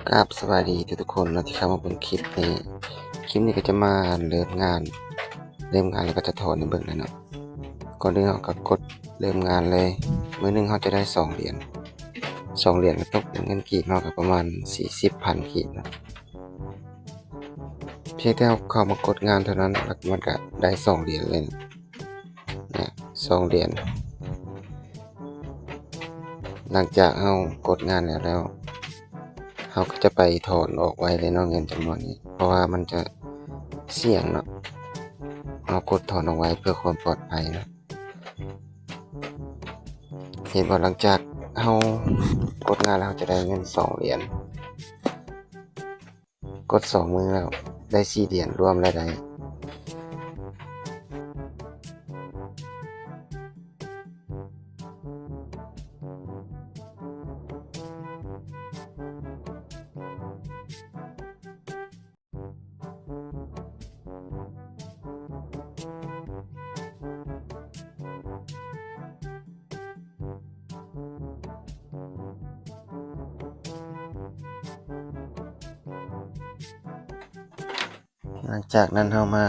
ครับสวัสดีทุกคนนะที่เข้ามาเบิ่งคลิปนี้ก็จะมาเริ่มงานแล้วก็จะถอนในเบิ่งนะเนาะก่อนอื่นเราก็กดเริ่มงานเลยมื้อหนึงเราจะได้2 เหรียญ2 เหรียญก็ตกเป็นเงินกีบเนาะก็ประมาณ40,000กีบนะเพียงแต่เราเข้ามากดงานเท่านั้นแล้วมันก็ได้2 เหรียญเลยนะเนี่ย2 เหรียญหลังจากเรากดงานแล้วเราก็จะไปถอนออกไว้เลยเนาะเงินจำนวนนี้เพราะว่ามันจะเสี่ยงเนาะเรากดถอนเอาไว้เพื่อความปลอดภัยนะเห็นว่าหลังจากเรากดงานแล้วจะได้เงิน2 เหรียญกด2 มื้อแล้วได้4 เหรียญรวมแล้วได้หลังจากนั้นเรามา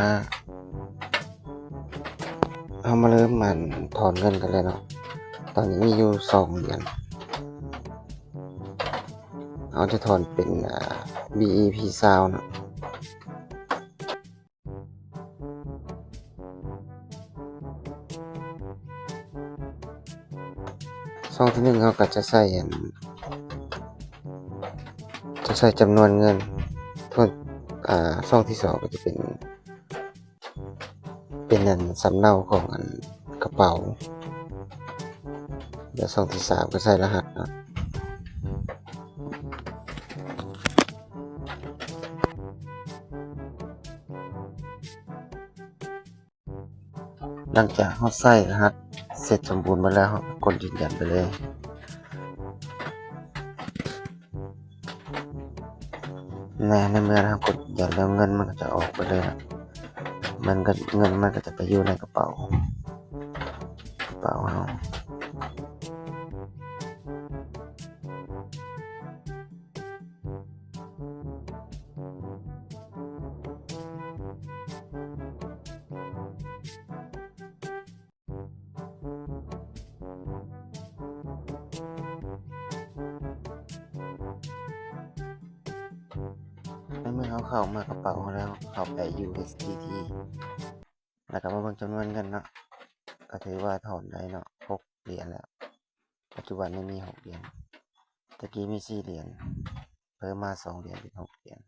เริ่มถอนเงินกันเลยเนาะตอนนี้มีอยู่2 เหรียญเราจะถอนเป็นBEP Sound เนาะซองที่1เราก็จะใส่จำนวนเงินส่วนซองที่2ก็จะเป็นสำเนาของกระเป๋าเดี๋ยวซองที่3ก็ใส่รหัสเนาะหลังจากเราใส่รหัสเสร็จสมบูรณ์มาแล้วเราก็กดยืนยันไปเลยในเมื่อเรากดยืนยันแล้วเงินมันก็จะออกไปเลยนะเงินมันก็จะไปอยู่ในกระเป๋าเราในเมื่อเราเข้ามากระเป๋าแล้วเข้าไป USDT แล้วก็มาเบิ่งจำนวนเงินเนาะก็ถือว่าถอนได้เนาะ6 เหรียญแล้วปัจจุบันนี้มี6 เหรียญตะกี้มี4 เหรียญเพิ่มมา2 เหรียญเป็น6 เหรียญ